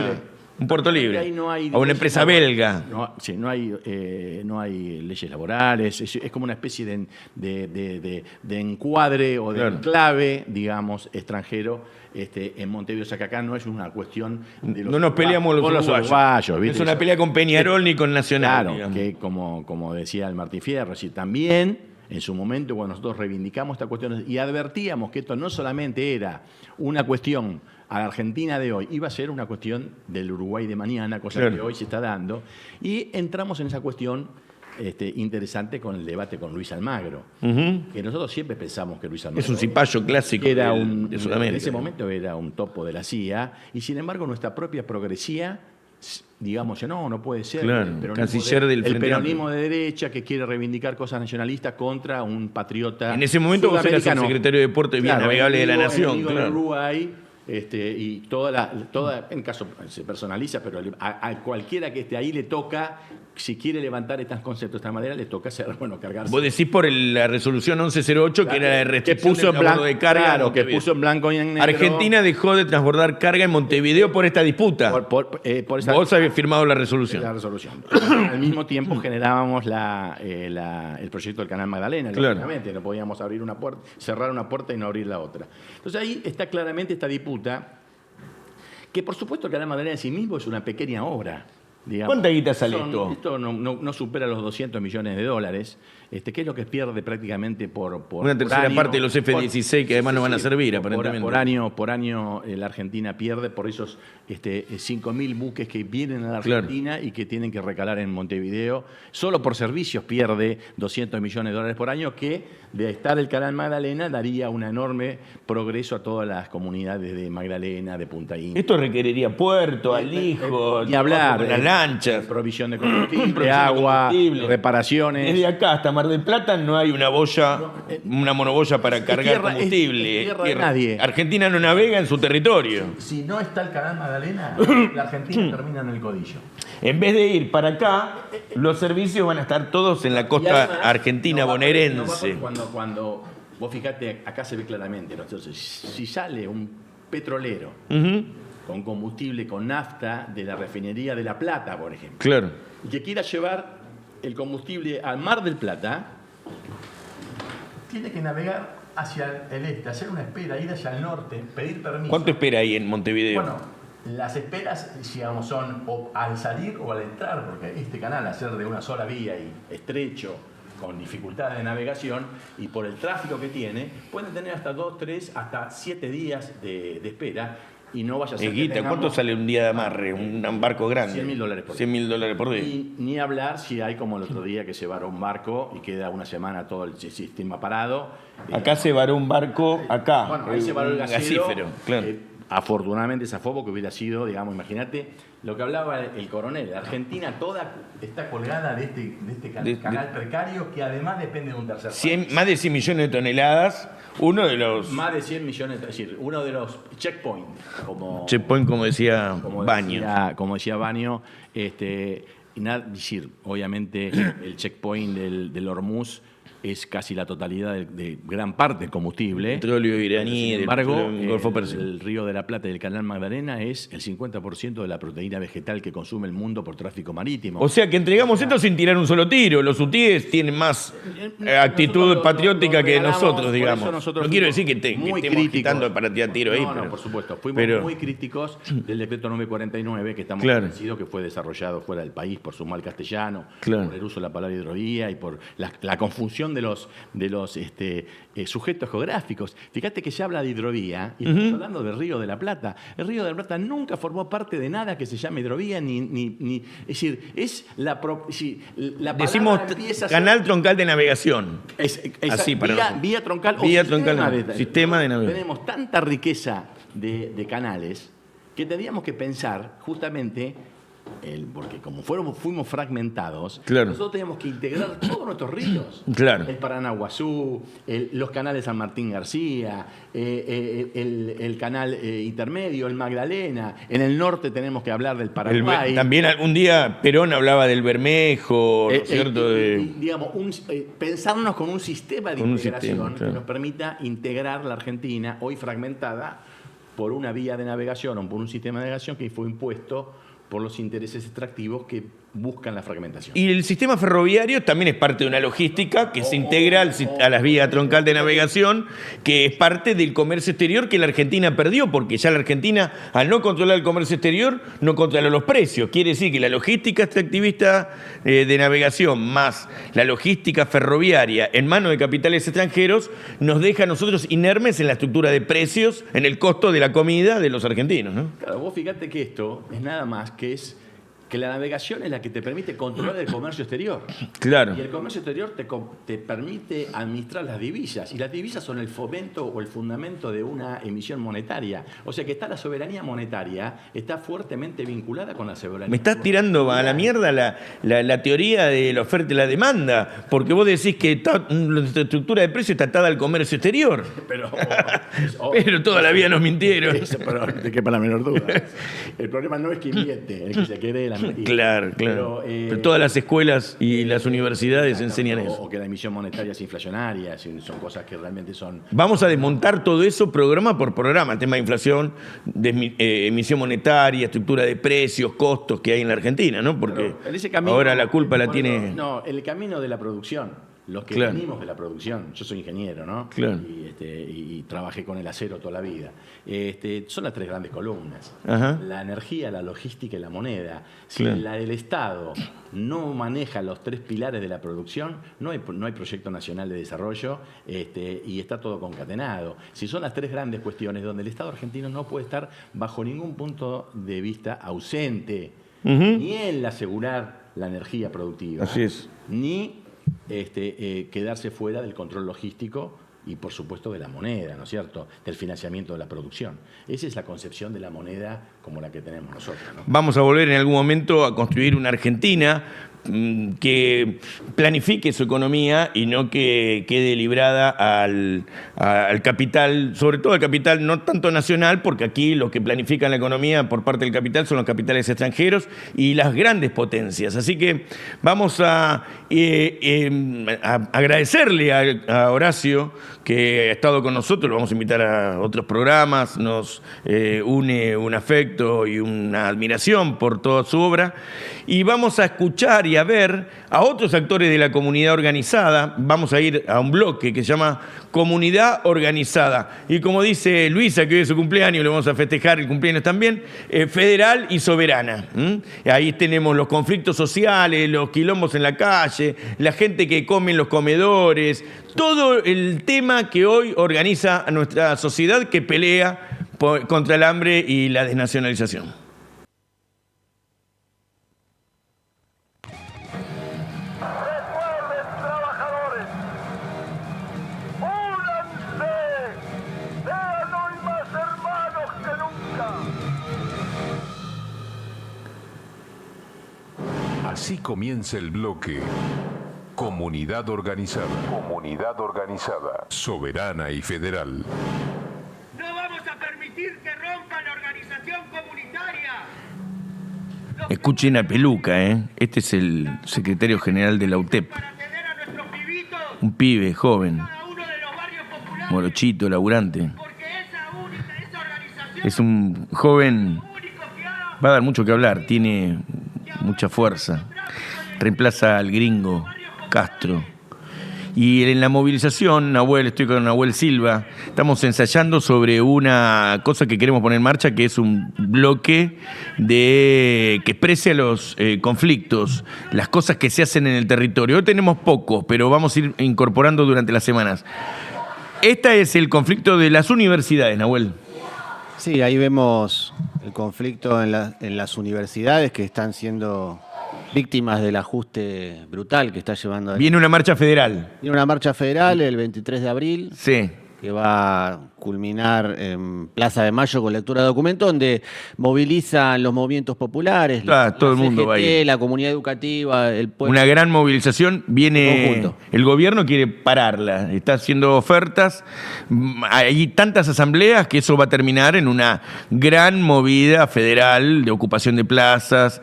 un puerto libre, a una empresa belga. No hay leyes laborales, es como una especie de encuadre o de enclave, digamos, extranjero en Montevideo. O sea, que acá no es una cuestión de no nos peleamos los uruguayos. ¿viste? Es una pelea con Peñarol ni con Nacional. Claro, digamos. Que como decía el Martín Fierro, también en su momento cuando nosotros reivindicamos esta cuestión y advertíamos que esto no solamente era una cuestión a la Argentina de hoy, iba a ser una cuestión del Uruguay de mañana, cosa que hoy se está dando, y entramos en esa cuestión interesante con el debate con Luis Almagro, que nosotros siempre pensamos que Luis Almagro es un cipayo clásico de Sudamérica. En ese momento era un topo de la CIA, y sin embargo nuestra propia progresía, digamos, no puede ser el peronismo de derecha que quiere reivindicar cosas nacionalistas contra un patriota. En ese momento vos eras el secretario de Puerto y Vías Navegables de la Nación. De Uruguay, y toda, en caso se personaliza, pero a cualquiera que esté ahí le toca, si quiere levantar estos conceptos de esta manera, le toca cargarse. Vos decís por la resolución 1108, que era la restricción del transbordo de carga. Claro, que puso en blanco y en negro. Argentina dejó de transbordar carga en Montevideo por esta disputa. Vos habías firmado la resolución. Al mismo tiempo generábamos el proyecto del Canal Magdalena. Lógicamente, no podíamos abrir una puerta, cerrar una puerta y no abrir la otra. Entonces ahí está claramente esta disputa, que por supuesto el Canal Magdalena en sí mismo es una pequeña obra. Digamos. ¿Cuánta guita sale esto? Esto no supera los $200 millones, que es lo que pierde prácticamente por una tercera parte de los F-16 que además no van a servir, aparentemente. Por año la Argentina pierde por esos 5.000 buques que vienen a la Argentina y que tienen que recalar en Montevideo. Solo por servicios pierde $200 millones por año, que de estar el Canal Magdalena daría un enorme progreso a todas las comunidades de Magdalena, de Punta India. Esto requeriría puerto, alijo, y hablar, las lanchas, provisión de combustible, agua, reparaciones. Desde acá hasta Mar del Plata no hay una boya, una monoboya para cargar combustible. Es tierra de nadie. Argentina no navega en su territorio. Si no está el Canal Magdalena, la Argentina termina en el Codillo. En vez de ir para acá, los servicios van a estar todos en la costa además, argentina bonaerense. Cuando vos fijate, acá se ve claramente, ¿no? Entonces, si sale un petrolero con combustible, con nafta de la refinería de La Plata, por ejemplo, y que quiera llevar el combustible al Mar del Plata, tiene que navegar hacia el este, hacer una espera, ir hacia el norte, pedir permiso. ¿Cuánto espera ahí en Montevideo? Bueno, las esperas, digamos, son o al salir o al entrar, porque este canal, al ser de una sola vía y estrecho, con dificultades de navegación, y por el tráfico que tiene, pueden tener hasta 2, 3, hasta 7 días de espera. Y no vaya a ser Guita, ¿cuánto sale un día de amarre? Un barco grande. $100.000 por día. $100.000 por día. Y ni hablar si hay como el otro día que se varó un barco y queda una semana todo el sistema parado. Acá se varó un barco, acá. Bueno, ahí se varó el gasífero. Claro. Afortunadamente zafó, porque hubiera sido, digamos, imagínate, lo que hablaba el coronel, Argentina toda está colgada de este canal precario que además depende de un tercer país. Más de 100 millones de toneladas, uno de los... Más de 100 millones, es decir, uno de los checkpoints, como decía Baños. Como decía Baño, decir, obviamente el checkpoint del Hormuz es casi la totalidad de gran parte del combustible. Petróleo iraní, sin embargo, del Golfo Pérsico. el Río de la Plata y el Canal Magdalena es el 50% de la proteína vegetal que consume el mundo por tráfico marítimo. O sea que entregamos esto sin tirar un solo tiro. Los hutíes tienen más actitud patriótica que nosotros, digamos. No quiero decir que estemos agitando para tirar tiro ahí. No, por supuesto. Fuimos muy críticos del decreto 949, que estamos convencidos que fue desarrollado fuera del país por su mal castellano, por el uso de la palabra hidrovía y por la confusión de los sujetos geográficos. Fíjate que se habla de hidrovía y estamos hablando del Río de la Plata. El Río de la Plata nunca formó parte de nada que se llame hidrovía, es decir, es la decimos canal troncal de navegación. Así para vía troncal o sistema de navegación. Tenemos tanta riqueza de canales que tendríamos que pensar justamente porque como fuimos fragmentados, nosotros teníamos que integrar todos nuestros ríos. El Paranaguazú, los canales San Martín García, el canal intermedio, el Magdalena. En el norte tenemos que hablar del Paraguay. También algún día Perón hablaba del Bermejo, ¿no es cierto? Pensarnos con un sistema de integración que nos permita integrar la Argentina, hoy fragmentada por una vía de navegación o por un sistema de navegación que fue impuesto por los intereses extractivos que buscan la fragmentación. Y el sistema ferroviario también es parte de una logística que se integra a las vías troncal de navegación, que es parte del comercio exterior que la Argentina perdió, porque ya la Argentina, al no controlar el comercio exterior, no controla los precios. Quiere decir que la logística extractivista de navegación más la logística ferroviaria en manos de capitales extranjeros nos deja a nosotros inermes en la estructura de precios, en el costo de la comida de los argentinos, ¿no? Claro, vos fíjate que esto es nada más que la navegación es la que te permite controlar el comercio exterior. Claro. Y el comercio exterior te permite administrar las divisas. Y las divisas son el fomento o el fundamento de una emisión monetaria. O sea que la soberanía monetaria está fuertemente vinculada con la soberanía. Me estás tirando a la mierda la teoría de la oferta y la demanda, porque vos decís que nuestra estructura de precios está atada al comercio exterior. Pero toda la vida nos mintieron. Pero te quepa la menor duda. El problema no es que miente, es que se cree la mentira. Claro. Pero todas las escuelas y las universidades enseñan eso. O que la emisión monetaria es inflacionaria, son cosas que realmente son... Vamos a desmontar todo eso programa por programa, el tema de inflación, emisión monetaria, estructura de precios, costos que hay en la Argentina, ¿no? Porque ahora la culpa la tiene... No, el camino de la producción. Los que venimos de la producción, yo soy ingeniero, ¿no? Y trabajé con el acero toda la vida. Son las tres grandes columnas. La energía, la logística y la moneda. Si el Estado no maneja los tres pilares de la producción, no hay proyecto nacional de desarrollo y está todo concatenado. Si son las tres grandes cuestiones donde el Estado argentino no puede estar bajo ningún punto de vista ausente, ni en asegurar la energía productiva, ni quedarse fuera del control logístico y, por supuesto, de la moneda, ¿no es cierto?, del financiamiento de la producción. Esa es la concepción de la moneda como la que tenemos nosotros, ¿no? Vamos a volver en algún momento a construir una Argentina que planifique su economía y no que quede librada al capital, sobre todo al capital no tanto nacional, porque aquí los que planifican la economía por parte del capital son los capitales extranjeros y las grandes potencias. Así que vamos a agradecerle a Horacio que ha estado con nosotros, lo vamos a invitar a otros programas, nos une un afecto y una admiración por toda su obra, y vamos a escuchar y a ver a otros actores de la comunidad organizada. Vamos a ir a un bloque que se llama Comunidad Organizada, y como dice Luisa, que hoy es su cumpleaños, le vamos a festejar el cumpleaños también, federal y soberana. Ahí tenemos los conflictos sociales, los quilombos en la calle, la gente que come en los comedores, todo el tema que hoy organiza a nuestra sociedad que pelea contra el hambre y la desnacionalización. Así comienza el bloque Comunidad Organizada. Comunidad Organizada. Soberana y federal. No vamos a permitir que rompan la organización comunitaria. Escuchen a Peluca, ¿eh? Este es el secretario general de la UTEP. Para tener a nuestros pibitos Un pibe joven, cada uno de los barrios populares. morochito, laburante. Porque esa organización Es un joven, único que ha va a dar mucho que hablar, tiene mucha fuerza. Reemplaza al gringo Castro. Y en la movilización, Nahuel, estoy con Nahuel Silva, estamos ensayando sobre una cosa que queremos poner en marcha, que es un bloque que exprese los conflictos, las cosas que se hacen en el territorio. Hoy tenemos pocos, pero vamos a ir incorporando durante las semanas. Este es el conflicto de las universidades, Nahuel. Sí, ahí vemos el conflicto en las universidades que están siendo víctimas del ajuste brutal que está llevando. Viene una marcha federal. Viene una marcha federal el 23 de abril. Sí. Que va a culminar en Plaza de Mayo con lectura de documento, donde movilizan los movimientos populares, Todo el mundo va a ir. la comunidad educativa, el pueblo. Una gran movilización viene. Conjunto. El gobierno quiere pararla, está haciendo ofertas. Hay tantas asambleas que eso va a terminar en una gran movida federal de ocupación de plazas,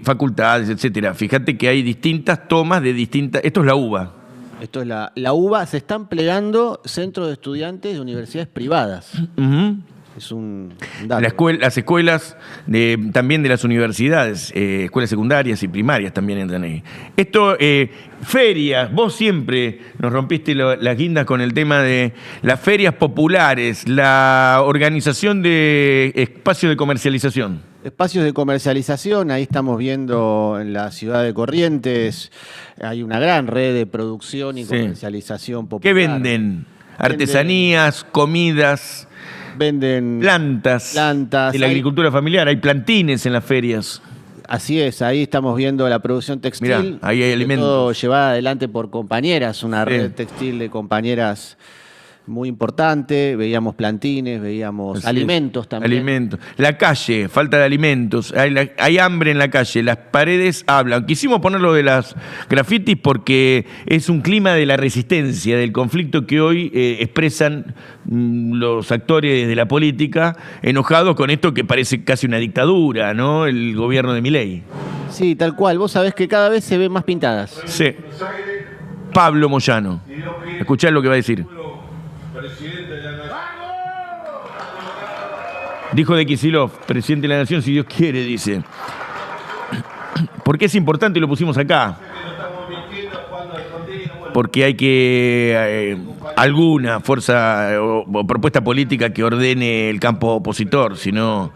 facultades, etcétera. Fíjate que hay distintas tomas de distintas. Esto es la UBA. Esto es la UBA, se están plegando centros de estudiantes de universidades privadas. Ujú. Es un dato. Las escuelas también de las universidades, escuelas secundarias y primarias también entran ahí. Esto, ferias, vos siempre nos rompiste las guindas con el tema de las ferias populares, la organización de espacios de comercialización. Espacios de comercialización, ahí estamos viendo en la ciudad de Corrientes, hay una gran red de producción y comercialización popular. ¿Qué venden? Artesanías, comidas, venden plantas de la agricultura familiar, hay plantines en las ferias. Así es, ahí estamos viendo la producción textil. Mirá, ahí hay alimentos. Todo llevada adelante por compañeras, una red textil de compañeras muy importante. Veíamos plantines, veíamos alimentos también. Alimentos. La calle, falta de alimentos. Hay hambre en la calle. Las paredes hablan. Quisimos ponerlo de las grafitis porque es un clima de la resistencia, del conflicto que hoy expresan los actores de la política enojados con esto que parece casi una dictadura, ¿no? El gobierno de Milei. Sí, tal cual. Vos sabés que cada vez se ven más pintadas. Sí. Pablo Moyano. Escuchá lo que va a decir. Presidente de la Nación. Dijo de Kicillof, presidente de la Nación, si Dios quiere, dice. ¿Por qué es importante y lo pusimos acá? Porque hay que alguna fuerza o propuesta política que ordene el campo opositor, sino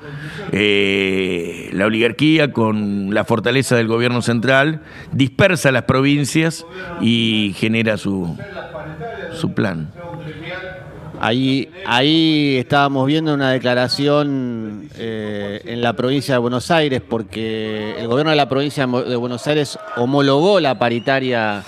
la oligarquía con la fortaleza del gobierno central dispersa las provincias y genera su plan. Ahí estábamos viendo una declaración en la provincia de Buenos Aires, porque el gobierno de la provincia de Buenos Aires homologó la paritaria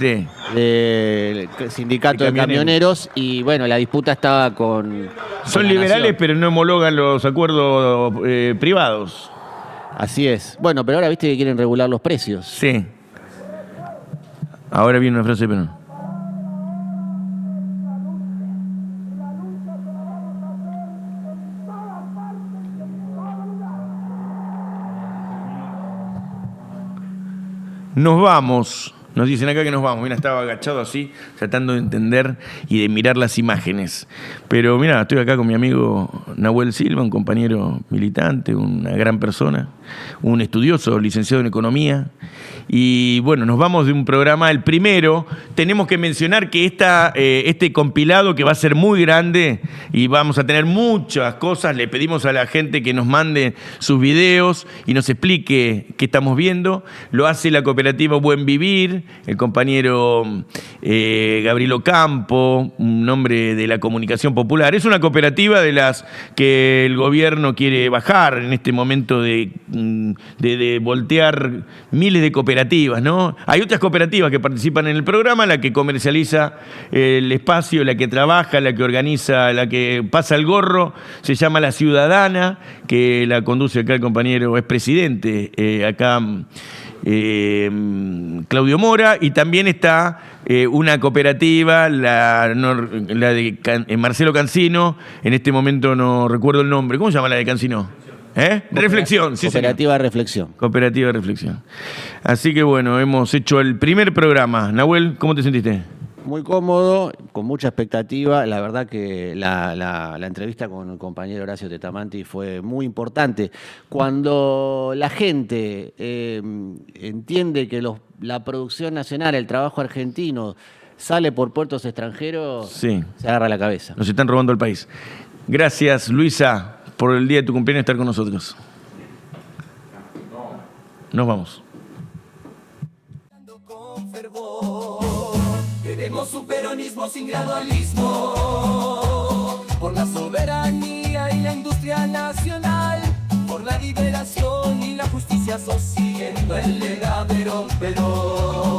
del sindicato de camioneros y bueno, la disputa estaba con Son liberales, pero no homologan los acuerdos privados. Así es. Bueno, pero ahora viste que quieren regular los precios. Sí. Ahora viene una frase, pero no. Nos vamos, nos dicen acá que nos vamos. Mira, estaba agachado así, tratando de entender y de mirar las imágenes. Pero mira, estoy acá con mi amigo Nahuel Silva, un compañero militante, una gran persona, un estudioso, licenciado en Economía. Y bueno, nos vamos de un programa, el primero. Tenemos que mencionar que este compilado, que va a ser muy grande y vamos a tener muchas cosas, le pedimos a la gente que nos mande sus videos y nos explique qué estamos viendo. Lo hace la cooperativa Buen Vivir, el compañero Gabriel Ocampo, un hombre de la comunicación popular. Es una cooperativa de las que el gobierno quiere bajar en este momento de voltear miles de cooperativas, ¿no? Hay otras cooperativas que participan en el programa, la que comercializa el espacio, la que trabaja, la que organiza, la que pasa el gorro, se llama La Ciudadana, que la conduce acá el compañero, es presidente acá Claudio Mora, y también está una cooperativa, la de Marcelo Cancino, en este momento no recuerdo el nombre. ¿Cómo se llama la de Cancino? Reflexión. Sí, Cooperativa de Reflexión. Cooperativa de Reflexión. Así que bueno, hemos hecho el primer programa. Nahuel, ¿cómo te sentiste? Muy cómodo, con mucha expectativa. La verdad que la entrevista con el compañero Horacio Tetamanti fue muy importante. Cuando la gente entiende que la producción nacional, el trabajo argentino, sale por puertos extranjeros, sí, se agarra la cabeza. Nos están robando el país. Gracias, Luisa, por el día de tu cumpleaños estar con nosotros. Nos vamos. Queremos un peronismo sin gradualismo, por la soberanía y la industria nacional, por la liberación y la justicia social, siguiendo el legado de Perón.